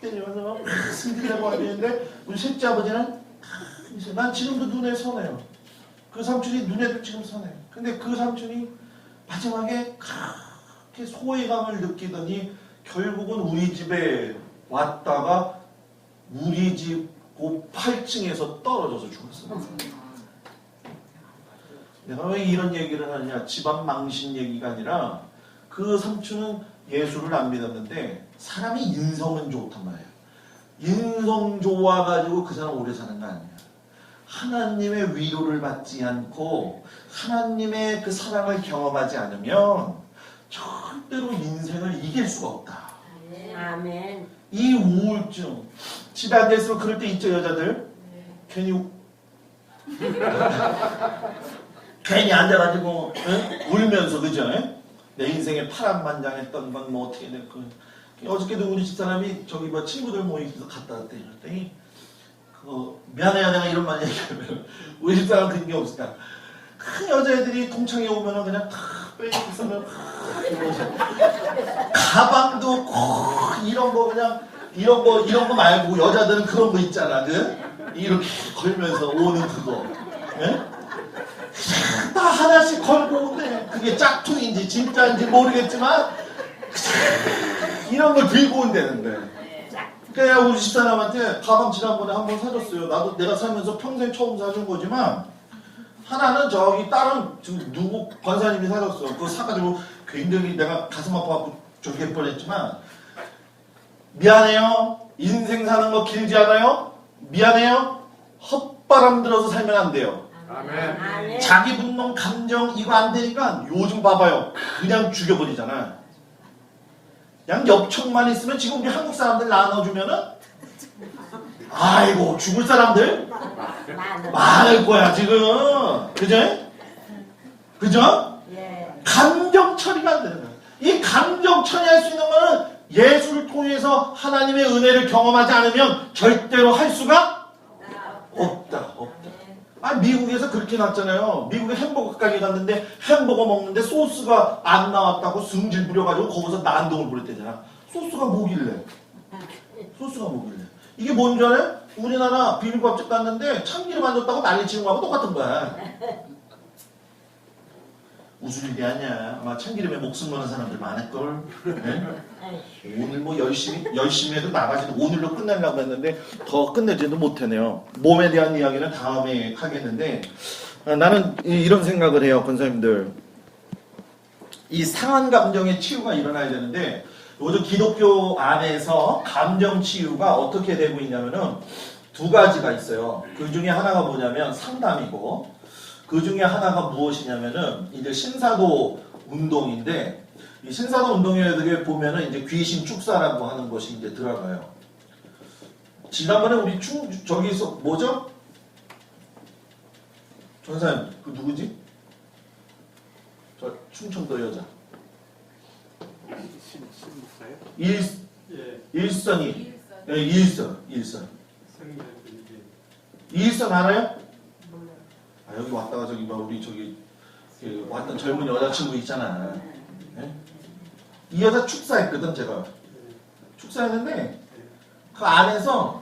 [SPEAKER 1] 때리면서 승질내고 하는데 우리 셋째 아버지는 난 지금도 눈에 선해요. 그 삼촌이 눈에도 지금 선해요. 근데 그 삼촌이 마지막에 그렇게 소외감을 느끼더니 결국은 우리 집에 왔다가 우리 집 그 8층에서 떨어져서 죽었어요. 내가 왜 이런 얘기를 하느냐, 집안 망신 얘기가 아니라 그 삼촌은 예수를 안 믿었는데 사람이 인성은 좋단 말이에요. 인성 좋아가지고 그 사람 오래 사는 거 아니야. 하나님의 위로를 받지 않고 하나님의 그 사랑을 경험하지 않으면 절대로 인생을 이길 수가 없다.
[SPEAKER 3] 아멘.
[SPEAKER 1] 이 우울증, 집에 앉아있으면 그럴 때 있죠, 여자들? 괜히 괜히 앉아가지고 울면서, 그죠? 내 인생에 파란만장했던 건 뭐 어떻게 됐고. 어저께도 우리 집사람이 저기 뭐 친구들 모임에서 갔다 왔대. 그랬더니 미안해요, 내가 이런 말 얘기하면 우리 집사람 그런 게 없을까. 큰 여자애들이 동창회 오면은 그냥 탁 빼있으면 가방도 이런 거 그냥 이런 거 말고 여자들은 그런 거 있잖아. 이렇게 걸면서 오는 그거. 예? 다 하나씩 걸고 오는데 그게 짝퉁인지 진짜인지 모르겠지만 이런 걸 들고 온다는데. 그래야 우리 집사람한테 가방 지난번에 한 번 사줬어요. 나도 내가 살면서 평생 처음 사준 거지만 하나는 저기 다른 지금 누구 권사님이 사줬어. 그거 사가지고 굉장히 내가 가슴 아파갖고 졸게 뻔했지만 미안해요. 인생 사는 거 길지 않아요? 미안해요. 헛바람 들어서 살면 안 돼요.
[SPEAKER 2] 아멘.
[SPEAKER 1] 자기 분노 감정 이거 안 되니까 요즘 봐봐요. 그냥 죽여버리잖아. 그냥 엽총만 있으면 지금 우리 한국 사람들 나눠주면은 아이고 죽을 사람들 많을 거야 지금. 그죠? 그죠?
[SPEAKER 3] 예.
[SPEAKER 1] 감정 처리가 안 되는 거야. 이 감정 처리할 수 있는 거는 예수를 통해서 하나님의 은혜를 경험하지 않으면 절대로 할 수가 없다. 미국에서 그렇게 났잖아요. 미국에 햄버거 가게 갔는데 햄버거 먹는데 소스가 안 나왔다고 승질 부려가지고 거기서 난동을 부렸대잖아. 소스가 뭐길래? 이게 뭔 줄 알아요? 우리나라 비빔밥집 갔는데 참기름 안 줬다고 난리치는 거하고 똑같은 거야. 웃을 일이 아니야. 아마 참기름에 목숨 거는 사람들 많을걸. 네? 오늘 뭐 열심히 해도 나가지도 오늘로 끝내려고 했는데 더 끝내지도 못하네요. 몸에 대한 이야기는 다음에 하겠는데 나는 이런 생각을 해요, 권사님들. 이 상한 감정의 치유가 일어나야 되는데 요즘 기독교 안에서 감정 치유가 어떻게 되고 있냐면은 두 가지가 있어요. 그 중에 하나가 뭐냐면 상담이고 그 중에 하나가 무엇이냐면은 이제 신사도 운동인데 이 신사도 운동에 보면은 이제 귀신 축사라고 하는 것이 이제 들어가요. 지난번에 우리 저기서 뭐죠? 전사님 그 누구지? 저 충청도 여자. 일선이. 네, 일선. 일선 알아요? 여기 왔다가 저기 막 우리 저기 왔던 젊은 여자친구 있잖아. 네? 이 여자 축사했거든 제가. 축사했는데 그 안에서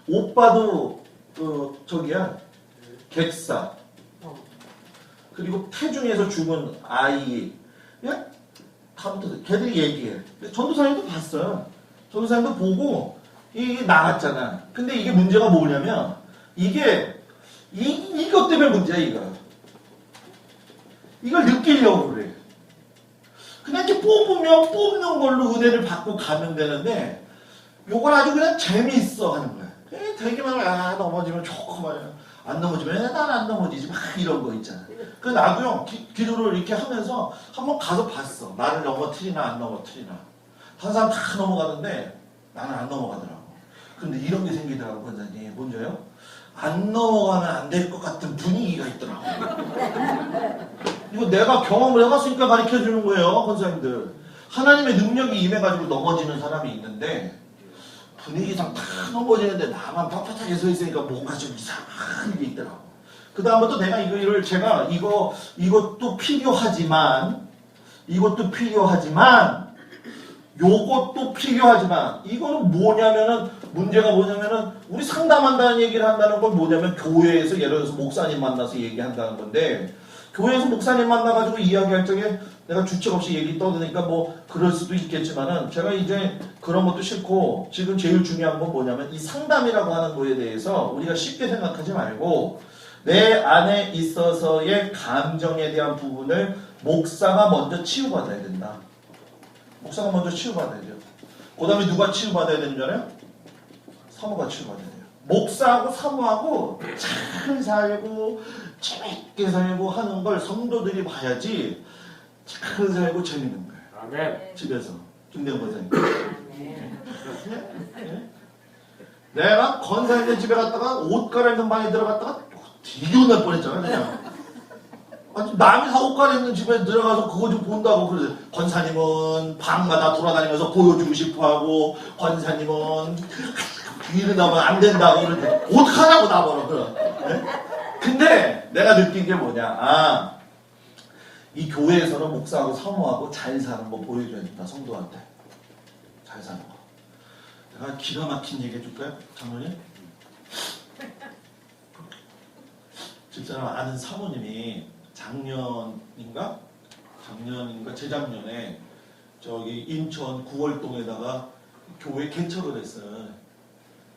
[SPEAKER 1] 오빠도 저기야 객사. 그리고 태중에서 죽은 아이. 다 붙어서 걔들이 얘기해. 전도사님도 봤어요. 전도사님도 보고 이게 나갔잖아. 근데 이게 문제가 뭐냐면 이게 이것 때문에 문제야. 이걸 느끼려고 그래. 그냥 이렇게 뽑으면 뽑는 걸로 은혜를 받고 가면 되는데 요걸 아주 그냥 재미있어 하는 거야. 되게만 넘어지면 좋고 말이야. 안 넘어지면 난 안 넘어지지 막 이런 거 있잖아. 그 나도요 기도를 이렇게 하면서 한번 가서 봤어. 나를 넘어뜨리나 안 넘어뜨리나. 한 사람 다 넘어가는데 나는 안 넘어가더라고. 근데 이런 게 생기더라고 권사님. 뭔지요? 안 넘어가면 안 될 것 같은 분위기가 있더라고. 이거 내가 경험을 해봤으니까 가르쳐주는 거예요 권사님들. 하나님의 능력이 임해가지고 넘어지는 사람이 있는데 분위기상 다 넘어지는데 나만 빳빳하게 서 있으니까 뭔가 좀 이상한 게 있더라고. 그 다음부터 내가 제가 이것도 필요하지만 이것도 필요하지만 요것도 필요하지만 이거는 뭐냐면은 문제가 뭐냐면은 우리 상담한다는 얘기를 한다는 건 뭐냐면 교회에서 예를 들어서 목사님 만나서 얘기한다는 건데 교회에서 목사님 만나가지고 이야기할 적에 내가 주책 없이 얘기 떠드니까 뭐 그럴 수도 있겠지만은 제가 이제 그런 것도 싫고 지금 제일 중요한 건 뭐냐면 이 상담이라고 하는 거에 대해서 우리가 쉽게 생각하지 말고 내 안에 있어서의 감정에 대한 부분을 목사가 먼저 치유받아야 된다. 목사가 먼저 치유받아야 돼요. 그 다음에 누가 치유받아야 되는 줄 알아요? 사모가 치유받아야 돼요. 목사하고 사모하고 잘 살고 재밌게 살고 하는 걸 성도들이 봐야지 잘 살고 재밌는 거예요.
[SPEAKER 2] 아멘.
[SPEAKER 1] 집에서. 김대현 권사님. 내가 권사님 집에 갔다가 옷 갈아입는 방에 들어갔다가 되게 혼날 뻔했잖아 그냥. 아니, 남이 다 옷 갈아입는 집에 들어가서 그거 좀 본다고 그러지. 권사님은 방마다 돌아다니면서 보여주고 싶어하고 권사님은 뒤를 나면 안 된다고 그러는데 어떡하냐고 나보러 그럼. 근데 내가 느낀 게 뭐냐. 이 교회에서는 목사하고 사모하고 잘 사는 거 보여줘야 된다. 성도한테 잘 사는 거. 내가 기가 막힌 얘기 해줄까요? 장로님? 집사람 아는 사모님이 작년인가 재작년에 저기 인천 구월동에다가 교회 개척을 했어요.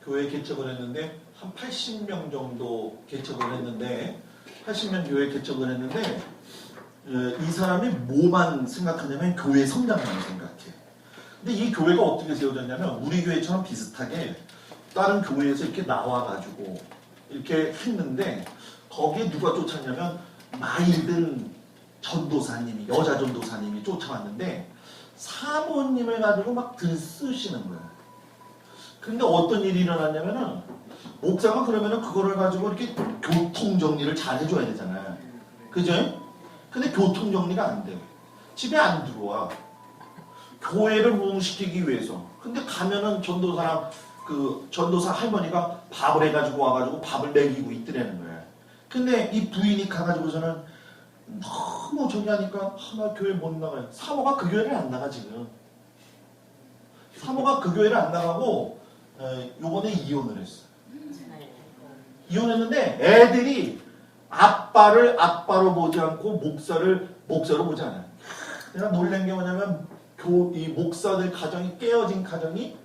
[SPEAKER 1] 교회 개척을 했는데 한 80명 정도 개척을 했는데 80명 교회 개척을 했는데 이 사람이 뭐만 생각하냐면 교회 성장만 생각해. 근데 이 교회가 어떻게 세워졌냐면 우리 교회처럼 비슷하게 다른 교회에서 이렇게 나와가지고 이렇게 했는데 거기에 누가 쫓았냐면 마일든 전도사님이 여자 전도사님이 쫓아왔는데 사모님을 가지고 막 들쑤시는 거예요. 근데 어떤 일이 일어났냐면은 목사가 그러면은 그거를 가지고 이렇게 교통 정리를 잘 해줘야 되잖아요. 그죠? 근데 교통 정리가 안 돼요. 집에 안 들어와. 교회를 부흥시키기 위해서. 근데 가면은 전도사 할머니가 밥을 해가지고 와가지고 밥을 먹이고 있더라는 거예요. 근데 이 부인이 가가지고서는 너무 저기 하니까 나 교회 못 나가요. 사모가 그 교회를 안 나가 지금. 사모가 그 교회를 안 나가고 요번에 이혼을 했어. 이혼했는데 애들이 아빠를 아빠로 보지 않고 목사를 목사로 보지 않아요. 내가 놀란 게 뭐냐면 이 목사들 가정이 깨어진 가정이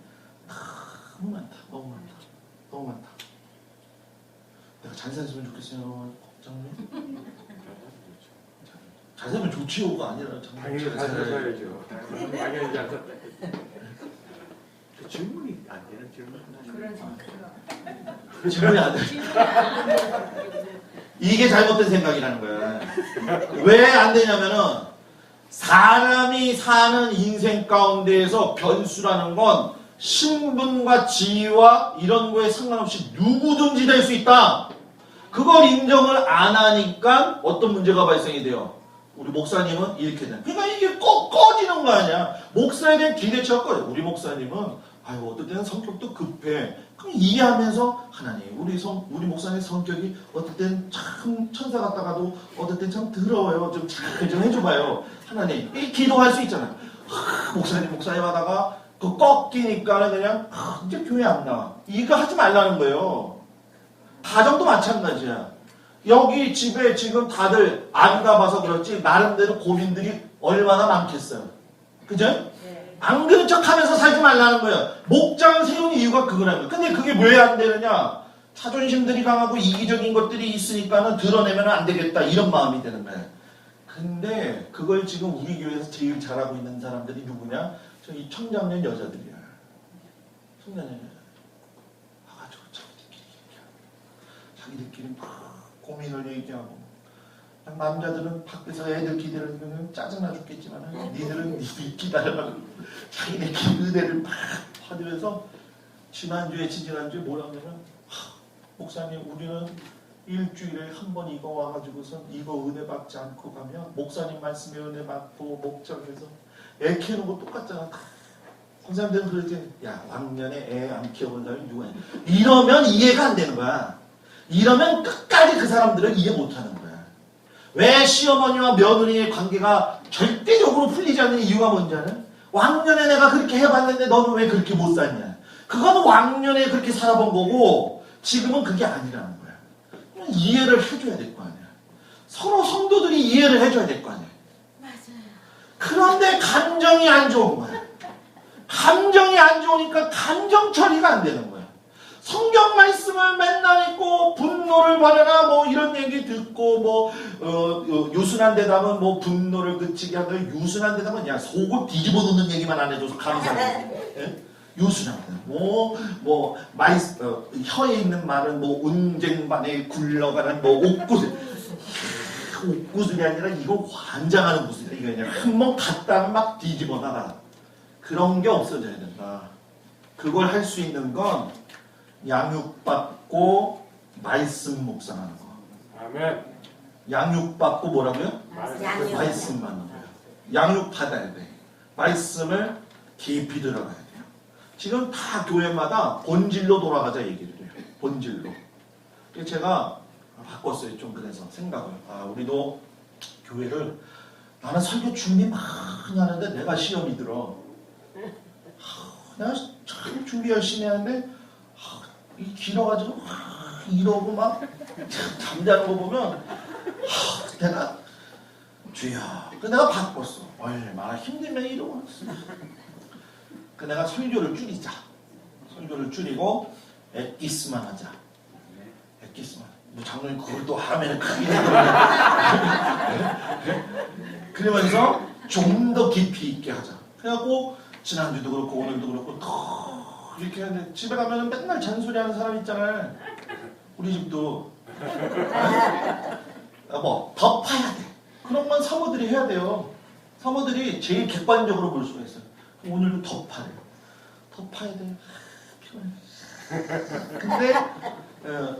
[SPEAKER 1] 너무 많다. 너무 많다. 내가 잘 살았으면 좋겠어요. 장님. 잘 살면 좋지요가 아니라
[SPEAKER 2] 당연히 잘 살아야죠. 당연히 안 살아야 질문이 안 되는 질문.
[SPEAKER 1] 질문이 안 돼. 이게 잘못된 생각이라는 거야. 왜 안 되냐면은 사람이 사는 인생 가운데에서 변수라는 건 신분과 지위와 이런 거에 상관없이 누구든지 될 수 있다. 그걸 인정을 안 하니까 어떤 문제가 발생이 돼요. 우리 목사님은 이렇게 돼. 그러니까 이게 꼭 꺼지는 거 아니야. 목사에 대한 기대치가 꺼져. 우리 목사님은 어떨 때는 성격도 급해. 그럼 이해하면서 하나님 우리 목사님 성격이 어떨 땐 참 천사 같다가도 어떨 땐 참 더러워요. 좀 잘 좀 해줘봐요. 하나님 이 기도할 수 있잖아요. 목사님 하다가 그 꺾이니까 그냥 이제 교회 안 나와. 이거 하지 말라는 거예요. 가정도 마찬가지야. 여기 집에 지금 다들 안 가봐서 그렇지 나름대로 고민들이 얼마나 많겠어요. 그죠? 안 그런 척 하면서 살지 말라는 거예요. 목장을 세운 이유가 그거라는 거예요. 근데 그게 왜 안 되느냐? 자존심들이 강하고 이기적인 것들이 있으니까는 드러내면 안 되겠다. 이런 마음이 되는 거예요. 근데 그걸 지금 우리 교회에서 제일 잘하고 있는 사람들이 누구냐? 저기 청장년 여자들이야. 청장년 여자. 와가지고 자기들끼리 막 고민을 얘기하고. 남자들은 밖에서 애들 기대를 하면 짜증나 죽겠지만 니들은 니들 기다려가지고 자기네끼리 의대를 막 받으면서 지난주에 지지난주에 뭐라고 하냐면 목사님 우리는 일주일에 한 번 이거 와가지고서 이거 은혜 받지 않고 가면 목사님 말씀에 은혜 받고 목장에서 애 키우는 거 똑같잖아. 선생님들은 그러지. 야 왕년에 애 안 키워본 사람이 누구야. 이러면 이해가 안 되는 거야. 이러면 끝까지 그 사람들을 이해 못하는 거야. 왜 시어머니와 며느리의 관계가 절대적으로 풀리지 않는 이유가 뭔지 알아? 왕년에 내가 그렇게 해봤는데 너는 왜 그렇게 못 살냐. 그거는 왕년에 그렇게 살아본 거고 지금은 그게 아니라는 거야. 이해를 해줘야 될 거 아니야. 서로 성도들이 이해를 해줘야 될 거 아니야.
[SPEAKER 3] 맞아요.
[SPEAKER 1] 그런데 감정이 안 좋은 거야. 감정이 안 좋으니까 감정 처리가 안 되는 거야. 성경 말씀을 맨날 읽고 분노를 버려라 뭐 이런 얘기 듣고 뭐 유순한 대답은 뭐 분노를 그치게 하다. 유순한 대답은 야 속을 뒤집어 놓는 얘기만 안 해줘서 감사해. 예? 유순한 대답. 혀에 있는 말은 뭐 운쟁반에 굴러가는 뭐 옥구슬이 아니라 이거 환장하는 구슬이야. 이거 그냥 한번 갔다가 막 뒤집어 나가. 그런 게 없어져야 된다. 그걸 할 수 있는 건 양육받고 말씀 묵상하는 거.
[SPEAKER 2] 아멘.
[SPEAKER 1] 양육받고 뭐라고요?
[SPEAKER 3] 양육.
[SPEAKER 1] 말씀 받는 거예요. 양육받아야 돼. 말씀을 깊이 들어가야 돼요. 지금 다 교회마다 본질로 돌아가자 얘기를 해요. 본질로. 제가 바꿨어요. 좀 그래서 생각을. 우리도 교회를 나는 설교 준비 많이 하는데 내가 시험이 들어. 내가 참 준비 열심히 하는데 이 길어가지고 이러고 막 잠자는 거 보면 내가 주여 내가 바꿨어. 얼마나 힘들면 이러고 내가 설교를 줄이자. 설교를 줄이고 엑기스만 하자. 엑기스만. 뭐 장로님 그걸 또 하면 크게 그러면서 좀 더 깊이 있게 하자. 그래갖고 지난주도 그렇고 오늘도 그렇고 더 이렇게 하는데 집에 가면 맨날 잔소리하는 사람 있잖아요. 우리 집도 뭐 덮어야 돼. 그런 건 사모들이 해야 돼요. 사모들이 제일 객관적으로 볼 수가 있어요. 오늘도 덮어야 돼. 덮어야 돼. 피곤해. 근데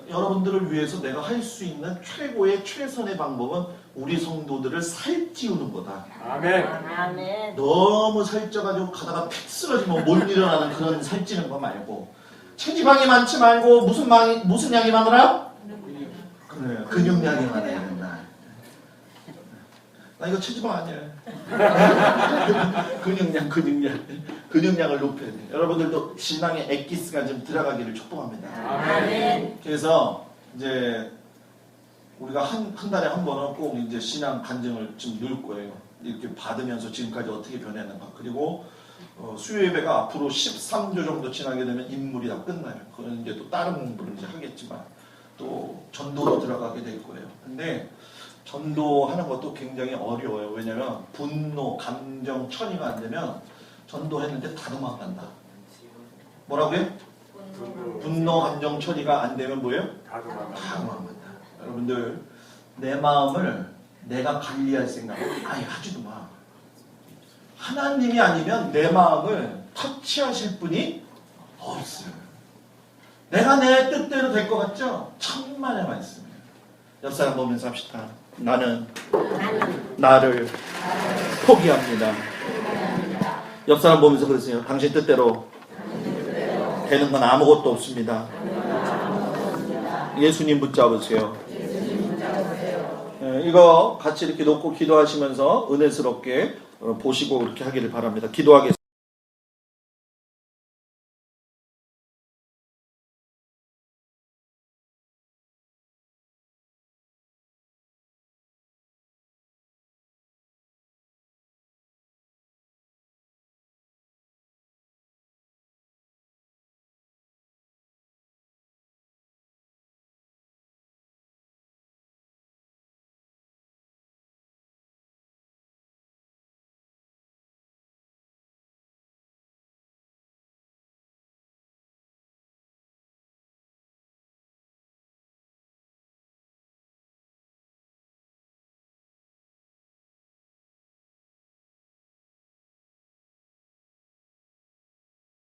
[SPEAKER 1] 여러분들을 위해서 내가 할 수 있는 최고의 최선의 방법은 우리 성도들을 살찌우는 거다.
[SPEAKER 2] 아멘.
[SPEAKER 3] 아멘.
[SPEAKER 1] 너무 살쪄가지고 가다가 픽 쓰러지면 못 일어나는 그런 살찌는 거 말고 체지방이 많지 말고 무슨 양이 많으라? 그래 근육량이 많아야 된다. 나 이거 체지방 아니야. 근육량을 높여야 돼. 여러분들도 신앙의 엑기스가 좀 들어가기를 축복합니다.
[SPEAKER 3] 아멘.
[SPEAKER 1] 그래서 이제 우리가 한 달에 한 번은 꼭 이제 신앙 간증을 좀 넣을 거예요. 이렇게 받으면서 지금까지 어떻게 변했는가. 그리고 수요 예배가 앞으로 13주 정도 지나게 되면 인물이 다 끝나요. 그건 이제 또 다른 공부를 이제 하겠지만 또 전도로 들어가게 될 거예요. 근데 전도하는 것도 굉장히 어려워요. 왜냐면 분노, 감정 처리가 안 되면 전도했는데 다 도망간다. 뭐라고요? 분노, 감정 처리가 안 되면 뭐예요?
[SPEAKER 2] 다 도망간다.
[SPEAKER 1] 도망간다. 여러분들 내 마음을 내가 관리할 생각을 아예 하지도 마. 하나님이 아니면 내 마음을 터치하실 분이 없어요. 내가 내 뜻대로 될 것 같죠? 천만의 말씀이에요. 옆 사람 보면서 합시다. 나는 나를 포기합니다. 옆 사람 보면서 그러세요. 당신 뜻대로 되는 건 아무것도 없습니다. 예수님 붙잡으세요. 이거 같이 이렇게 놓고 기도하시면서 은혜스럽게 보시고 그렇게 하기를 바랍니다. 기도하겠습니다.